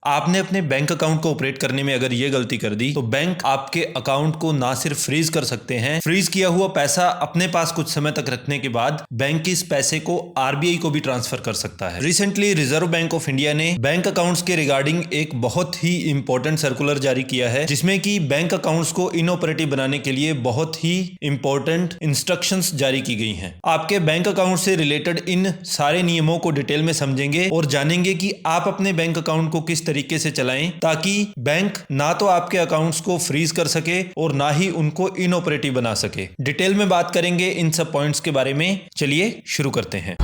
आपने अपने bank account को ऑपरेट करने में अगर ये गलती कर दी तो बैंक आपके अकाउंट को ना सिर्फ फ्रीज कर सकते हैं, फ्रीज किया हुआ पैसा अपने पास कुछ समय तक रखने के बाद बैंक इस पैसे को आरबीआई को भी ट्रांसफर कर सकता है। Recently reserve bank of India ने बैंक अकाउंट्स के रिगार्डिंग एक बहुत ही इंपॉर्टेंट सर्कुलर जारी किया है, जिसमें कि बैंक अकाउंट्स को इनऑपरेटिव बनाने के लिए बहुत ही इंपॉर्टेंट इंस्ट्रक्शंस जारी की गई हैं। आपके बैंक अकाउंट से रिलेटेड इन सारे नियमों को डिटेल में समझेंगे और जानेंगे कि आप अपने बैंक अकाउंट को किस तरीके से चलाएं ताकि बैंक ना तो आपके अकाउंट्स को फ्रीज कर सके और ना ही उनको इनऑपरेटिव बना सके। डिटेल में बात करेंगे इन सब पॉइंट्स के बारे में। चलिए शुरू करते हैं।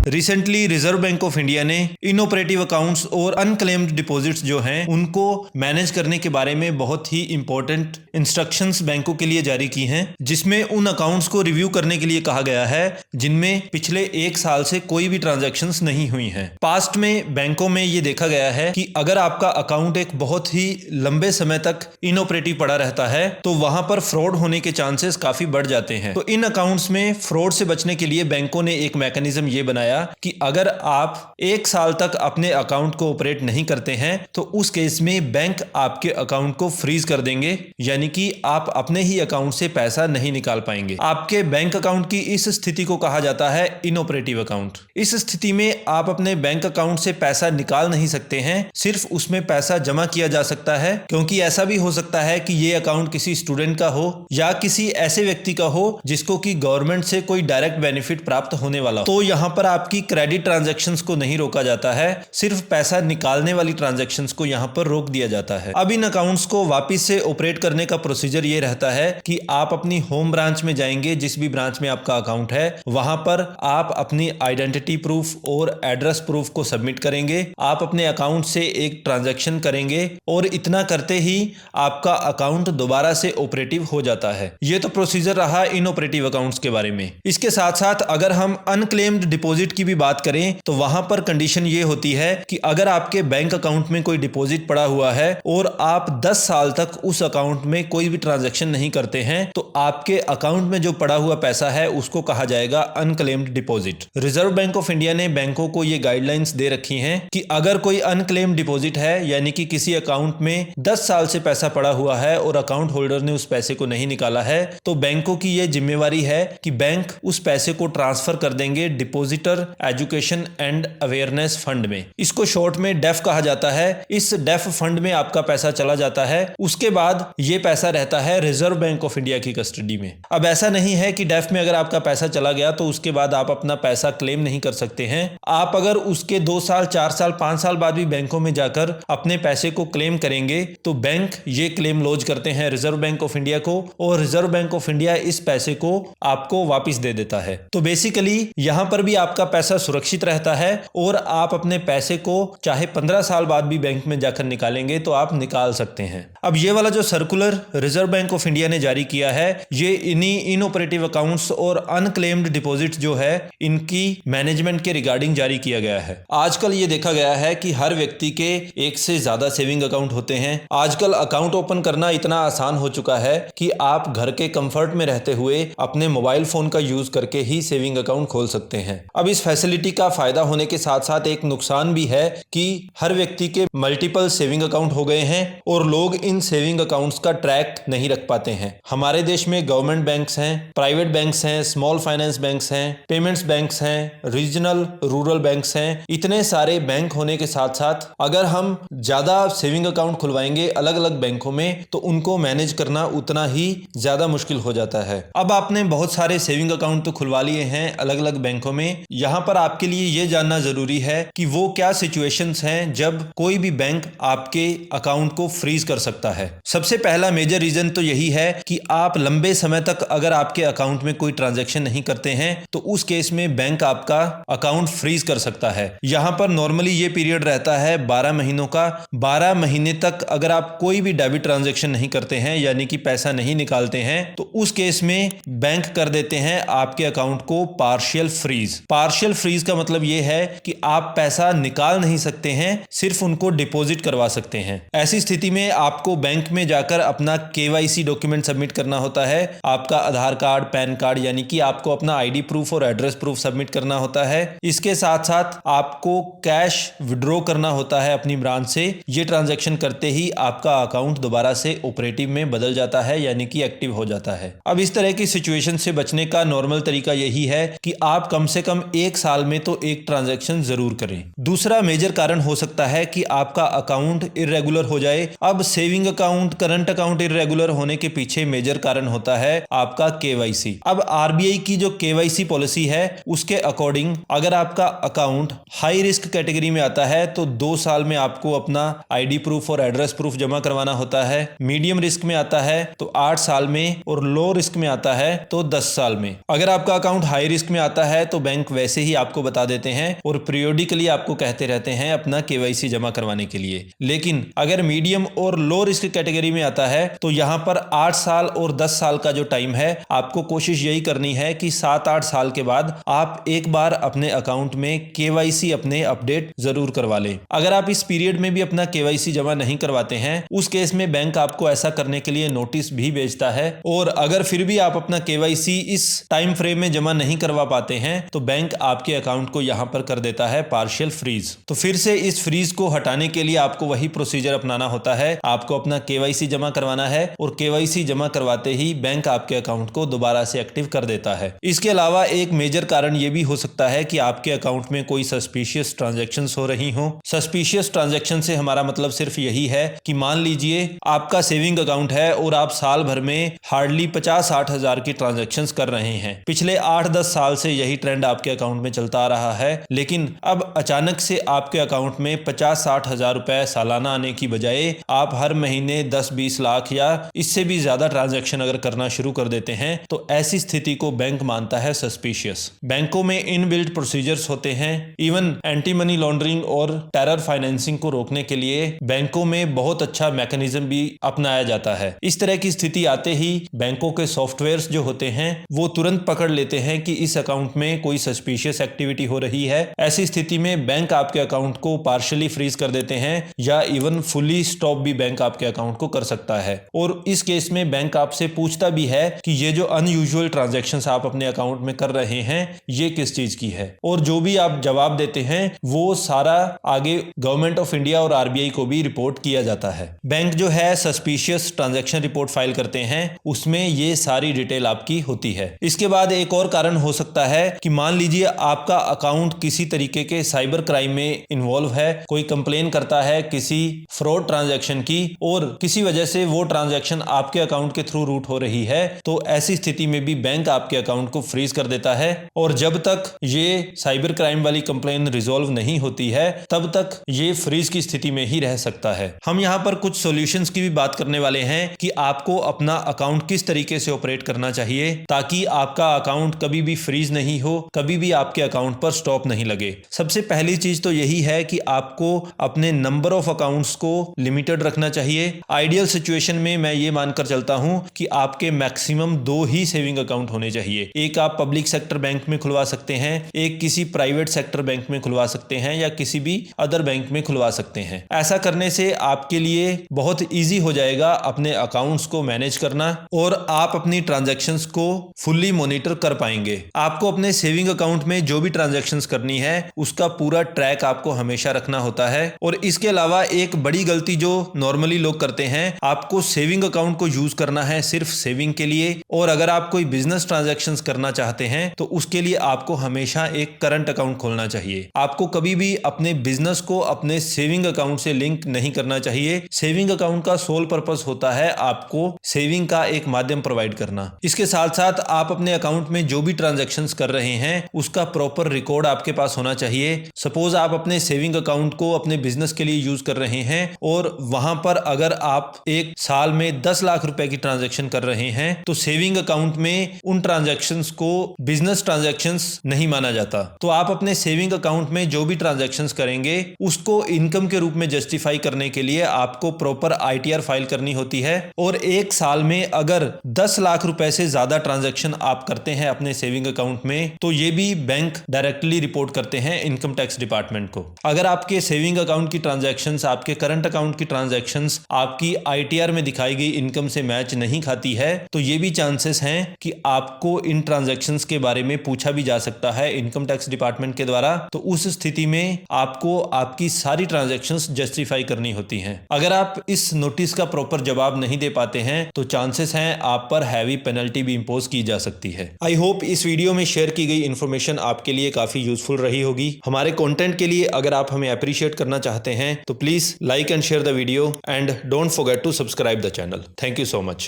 Recently reserve bank of India ने इनऑपरेटिव अकाउंट्स और अनक्लेम्ड डिपॉजिट्स जो हैं उनको मैनेज करने के बारे में बहुत ही इंपॉर्टेंट इंस्ट्रक्शंस बैंकों के लिए जारी की हैं, जिसमें उन अकाउंट्स को रिव्यू करने के लिए कहा गया है जिनमें पिछले 1 साल से कोई भी ट्रांजैक्शंस नहीं हुई हैं। पास्ट में बैंकों में ये देखा गया है कि अगर आपका अकाउंट एक बहुत ही लंबे समय तक इनऑपरेटिव पड़ा रहता है तो वहां पर फ्रॉड होने के चांसेस काफी बढ़ जाते हैं। तो इन अकाउंट्स में फ्रॉड से बचने के लिए बैंकों ने एक मैकेनिज्म ये बनाया कि अगर आप 1 साल तक अपने अकाउंट को ऑपरेट नहीं करते हैं तो उस केस में बैंक आपके अकाउंट को फ्रीज कर देंगे, यानी कि आप अपने ही अकाउंट से पैसा नहीं निकाल पाएंगे। आपके बैंक अकाउंट की इस स्थिति को कहा जाता है इनऑपरेटिव अकाउंट। इस स्थिति में आप अपने बैंक अकाउंट से पैसा निकाल नहीं सकते हैं, सिर्फ उसमें पैसा जमा किया जा सकता है, क्योंकि ऐसा भी हो सकता है कि ये अकाउंट किसी स्टूडेंट का हो या किसी ऐसे व्यक्ति का हो जिसको कि गवर्नमेंट से कोई डायरेक्ट बेनिफिट प्राप्त होने वाला हो। तो यहां पर आपकी क्रेडिट ट्रांजैक्शंस को नहीं रोका जाता है, सिर्फ पैसा निकालने वाली ट्रांजैक्शंस को यहां पर रोक दिया जाता है। अब इन अकाउंट्स को वापस से ऑपरेट करने का प्रोसीजर ये रहता है कि आप अपनी होम ब्रांच में जाएंगे, जिस भी ब्रांच में आपका अकाउंट है वहां पर आप अपनी आइडेंटिटी प्रूफ और एड्रेस प्रूफ को सबमिट करेंगे। आप अपने अकाउंट से एक ट्रांजैक्शन करेंगे और इतना करते ही आपका अकाउंट दोबारा से ऑपरेटिव हो जाता है। ये तो प्रोसीजर रहा इनऑपरेटिव अकाउंट्स के बारे में। इसके साथ साथ अगर हम अनक्लेम्ड डिपॉजिट की भी बात करें तो वहां पर कंडीशन ये होती है कि अगर आपके बैंक अकाउंट में कोई डिपॉजिट पड़ा हुआ है और आप 10 साल तक उस अकाउंट में कोई भी ट्रांजैक्शन नहीं करते हैं तो आपके अकाउंट में जो पड़ा हुआ पैसा है उसको कहा जाएगा unclaimed deposit. Reserve bank of India ने बैंकों को ये गाइडलाइंस दे रखी हैं कि अगर कोई अनक्लेम्ड डिपॉजिट है, यानी कि किसी अकाउंट में 10 साल से पैसा पड़ा हुआ है और अकाउंट होल्डर ने उस पैसे को नहीं निकाला है, तो बैंकों की यह जिम्मेवारी है कि बैंक उस पैसे को ट्रांसफर कर देंगे depositor education and awareness fund में। इसको शॉर्ट में डेफ कहा जाता है। इस डेफ फंड में आपका पैसा चला जाता है। उसके बाद ये पैसा रहता है रिजर्व बैंक ऑफ इंडिया की कस्टडी में। अब ऐसा नहीं है कि डेफ में अगर आपका पैसा चला गया तो उसके बाद आप अपना पैसा क्लेम नहीं कर सकते हैं। आप अगर उसके 2 साल 4 साल 5 साल बाद भी बैंकों में जाकर अपने पैसे को क्लेम करेंगे तो बैंक ये क्लेम लॉन्च करते हैं रिजर्व बैंक ऑफ इंडिया को और रिजर्व बैंक ऑफ इंडिया इस पैसे को आपको वापिस दे देता है। तो बेसिकली यहां पर भी आपका पैसा सुरक्षित रहता है और आप अपने पैसे को चाहे 15 साल बाद भी बैंक में जाकर निकालेंगे तो आप निकाल सकते हैं। अब ये वाला जो circular reserve bank of India ने जारी किया है ये इन्हीं इनऑपरेटिव अकाउंट्स और अनक्लेम्ड डिपॉजिट जो है इनकी मैनेजमेंट के रिगार्डिंग जारी किया गया है। आजकल ये देखा गया है कि हर व्यक्ति के 1 से ज्यादा सेविंग अकाउंट होते हैं। आजकल अकाउंट ओपन करना इतना आसान हो चुका है कि आप घर के कंफर्ट में रहते हुए अपने मोबाइल फोन का यूज करके ही सेविंग अकाउंट खोल सकते हैं। अब इस फैसिलिटी का फायदा होने के साथ साथ एक नुकसान भी है कि हर व्यक्ति के मल्टीपल सेविंग अकाउंट हो गए हैं और लोग इन सेविंग अकाउंट्स का ट्रैक नहीं रख पाते हैं। हमारे देश में गवर्नमेंट बैंक्स हैं, प्राइवेट बैंक्स हैं, स्मॉल फाइनेंस बैंक्स हैं, पेमेंट्स बैंक्स हैं, रीजनल रूरल बैंक्स हैं। इतने सारे बैंक होने के साथ साथ अगर हम ज्यादा सेविंग अकाउंट खुलवाएंगे अलग अलग बैंकों में तो उनको मैनेज करना उतना ही ज्यादा मुश्किल हो जाता है। अब आपने बहुत सारे सेविंग अकाउंट तो खुलवा लिए हैं अलग अलग बैंकों में। यहां पर आपके लिए ये जानना जरूरी है कि वो क्या सिचुएशंस हैं जब कोई भी बैंक आपके अकाउंट को फ्रीज कर सकता है। सबसे पहला मेजर रीजन तो यही है कि आप लंबे समय तक अगर आपके अकाउंट में कोई ट्रांजैक्शन नहीं करते हैं तो उस केस में बैंक आपका अकाउंट फ्रीज कर सकता है। यहां पर नॉर्मली ये पीरियड रहता है 12 महीनों का। 12 महीने तक अगर आप कोई भी डेबिट ट्रांजैक्शन नहीं करते हैं यानी कि पैसा नहीं निकालते हैं तो उस केस में बैंक कर देते हैं आपके अकाउंट को पार्शियल फ्रीज। पार्शियल फ्रीज का मतलब ये है कि आप पैसा निकाल नहीं सकते हैं, सिर्फ उनको डिपॉजिट करवा सकते हैं। ऐसी स्थिति में आपको बैंक में जाकर अपना केवाईसी डॉक्यूमेंट सबमिट करना होता है। आपका आधार कार्ड, पैन कार्ड, यानी कि आपको अपना आईडी प्रूफ और एड्रेस प्रूफ सबमिट करना होता है। इसके साथ साथ आपको कैश विड्रॉ करना होता है अपनी ब्रांच से। ये ट्रांजैक्शन करते ही आपका अकाउंट दोबारा से ऑपरेटिव में बदल जाता है, यानी कि एक्टिव हो जाता है। अब इस तरह की सिचुएशन से बचने का नॉर्मल तरीका यही है कि आप कम से कम 1 साल में तो एक ट्रांजैक्शन जरूर करें। दूसरा मेजर कारण हो सकता है कि आपका अकाउंट इर्रेगुलर हो जाए। अब saving account, current account irregular होने के पीछे मेजर कारण होता है आपका केवाईसी। अब आरबीआई की जो केवाईसी पॉलिसी है उसके अकॉर्डिंग अगर आपका अकाउंट हाई रिस्क कैटेगरी में आता है तो 2 साल में आपको अपना आईडी प्रूफ और एड्रेस प्रूफ जमा करवाना होता है। मीडियम रिस्क में आता है तो 8 साल में, और लो रिस्क में आता है तो 10 साल में। अगर आपका अकाउंट हाई रिस्क में आता है तो बैंक वैसे ही आपको बता देते हैं और पीरियोडिकली आपको कहते रहते हैं अपना केवाईसी जमा करवाने के लिए। लेकिन अगर मीडियम और लो रिस्क कैटेगरी में आता है तो यहां पर 8 साल और 10 साल का जो टाइम है, आपको कोशिश यही करनी है कि 7-8 साल के बाद आप एक बार अपने अकाउंट में केवाईसी अपने अपडेट जरूर करवा लें। अगर आप इस पीरियड में भी अपना केवाईसी जमा नहीं करवाते हैं, उस केस में बैंक आपको ऐसा करने के लिए नोटिस भी भेजता है। और अगर फिर भी आप अपना केवाईसी इस टाइम फ्रेम में जमा नहीं करवा पाते हैं तो बैंक आपके अकाउंट को यहां पर कर देता है पार्शियल फ्रीज। तो फिर से इस फ्रीज को हटाने के लिए आपको वही प्रोसीजर अपनाना होता है। आपको अपना केवाईसी जमा करवाना है और केवाईसी जमा करवाते ही बैंक आपके अकाउंट को दोबारा से एक्टिव कर देता है। इसके अलावा एक मेजर कारण यह भी हो सकता है कि आपके अकाउंट में कोई सस्पिशियस ट्रांजैक्शंस हो रही हो। सस्पिशियस ट्रांजैक्शन से हमारा मतलब सिर्फ यही है कि मान लीजिए आपका सेविंग अकाउंट है और आप साल भर में हार्डली 50-60 हजार की ट्रांजैक्शंस कर रहे हैं। पिछले 8-10 साल से यही ट्रेंड आपके अकाउंट में चलता आ रहा है, लेकिन अब अचानक से आपके अकाउंट में 50-60 हजार रुपए सालाना आने की बजाय आप हर महीने 10-20 लाख या इससे भी ज्यादा ट्रांजैक्शन अगर करना शुरू कर देते हैं तो ऐसी स्थिति को बैंक मानता है सस्पिशियस। बैंकों में इनबिल्ट प्रोसीजर्स होते हैं। इवन एंटी मनी लॉन्ड्रिंग और टेरर फाइनेंसिंग को रोकने के लिए बैंकों में बहुत अच्छा मैकेनिज्म भी अपनाया जाता है। इस तरह की स्थिति आते ही बैंकों के सॉफ्टवेयर्स जो होते हैं वो तुरंत पकड़ लेते हैं कि इस अकाउंट में कोई सस्पिशियस एक्टिविटी हो रही है। ऐसी स्थिति में बैंक आपके अकाउंट को पार्शियली फ्रीज कर देते हैं या इवन फुली स्टॉप भी बैंक आपके अकाउंट को कर सकता है। और इस केस में बैंक आपसे पूछता भी है कि ये जो अनयूजुअल ट्रांजैक्शंस आप अपने अकाउंट में कर रहे हैं ये किस चीज की है, और जो भी आप जवाब देते हैं वो सारा आगे गवर्नमेंट ऑफ इंडिया और आरबीआई को भी रिपोर्ट किया जाता है। बैंक जो है सस्पिशियस ट्रांजैक्शन रिपोर्ट फाइल करते हैं, उसमें ये सारी डिटेल आपकी होती है। इसके बाद एक और कारण हो सकता है कि मान लीजिए आपका अकाउंट किसी तरीके के साइबर क्राइम में इन्वॉल्व है, कोई कंप्लेन करता है किसी फ्रॉड ट्रांजैक्शन की और किसी वजह से वो ट्रांजैक्शन आपके अकाउंट के थ्रू रूट हो रही है, तो ऐसी स्थिति में भी बैंक आपके अकाउंट को फ्रीज कर देता है। और जब तक ये साइबर क्राइम वाली कंप्लेन रिजॉल्व नहीं होती है तब तक ये फ्रीज की स्थिति में ही रह सकता है। हम यहाँ पर कुछ सॉल्यूशंस की भी बात करने वाले हैं कि आपको अपना अकाउंट किस तरीके से ऑपरेट करना चाहिए ताकि आपका अकाउंट कभी भी फ्रीज नहीं हो, कभी भी आपके अकाउंट पर स्टॉप नहीं लगे। सबसे पहली चीज तो यही है कि आपको अपने नंबर ऑफ अकाउंट्स को लिमिटेड रखना चाहिए। आइडियल सिचुएशन में मैं ये मानकर चलता हूं कि आपके मैक्सिमम 2 ही सेविंग अकाउंट होने चाहिए। एक आप पब्लिक सेक्टर बैंक में खुलवा सकते हैं, एक किसी प्राइवेट सेक्टर बैंक में खुलवा सकते हैं या किसी भी अदर बैंक में खुलवा सकते हैं। ऐसा करने से आपके लिए बहुत इजी हो जाएगा अपने अकाउंट्स को मैनेज करना और आप अपनी ट्रांजैक्शंस को फुल्ली मॉनिटर कर पाएंगे। आपको अपने सेविंग अकाउंट में जो भी ट्रांजैक्शंस करनी है उसका पूरा ट्रैक आपको हमेशा रखना होता है। और इसके अलावा एक बड़ी गलती जो नॉर्मली लोग करते हैं, आपको सेविंग अकाउंट को यूज करना है सिर्फ सेविंग के लिए, और अगर आप कोई बिजनेस ट्रांजैक्शंस करना चाहते हैं तो उसके लिए आपको हमेशा एक करंट अकाउंट खोलना चाहिए। आपको कभी भी अपने बिजनेस को अपने सेविंग अकाउंट से लिंक नहीं करना चाहिए। सेविंग अकाउंट का सोल पर्पस होता है आपको सेविंग का एक माध्यम प्रोवाइड करना। इसके साथ साथ आप अपने अकाउंट में जो भी ट्रांजैक्शंस कर रहे हैं उसका प्रॉपर रिकॉर्ड आपके पास होना चाहिए। सपोज आप अपने सेविंग अकाउंट को अपने बिजनेस के लिए यूज कर रहे हैं और वहां पर अगर आप एक साल में 10 लाख रुपए की ट्रांजैक्शन कर रहे हैं तो सेविंग अकाउंट में उन ट्रांजैक्शंस को बिजनेस ट्रांजैक्शंस नहीं माना जाता। तो आप अपने सेविंग अकाउंट में जो भी ट्रांजैक्शंस करेंगे उसको इनकम के रूप में जस्टिफाई करने के लिए आपको प्रॉपर आईटीआर फाइल करनी होती है। और एक साल में अगर 10 लाख रुपए से ज्यादा ट्रांजैक्शन आप करते हैं अपने सेविंग अकाउंट में तो ये भी बैंक डायरेक्टली रिपोर्ट करते हैं इनकम टैक्स डिपार्टमेंट को। अगर आपके सेविंग अकाउंट की ट्रांजैक्शंस, आपके करंट अकाउंट की ट्रांजैक्शंस आपकी ITR में दिखाई गई इनकम से मैच नहीं खाती है तो ये भी चांसेस हैं कि आपको इन ट्रांजैक्शंस के बारे में पूछा भी जा सकता है इनकम टैक्स डिपार्टमेंट के द्वारा। तो उस स्थिति में आपको आपकी सारी ट्रांजैक्शंस जस्टिफाई करनी होती हैं। अगर आप इस नोटिस का प्रॉपर जवाब नहीं दे पाते हैं तो चांसेस हैं आप पर हैवी पेनल्टी भी इंपोज की जा सकती है। आई होप इस वीडियो में शेयर की गई इन्फॉर्मेशन आपके लिए काफी यूजफुल रही होगी। हमारे कंटेंट के लिए अगर आप हमें अप्रिशिएट करना चाहते हैं तो please like and share the video and don't forget to subscribe the channel. Thank you so much.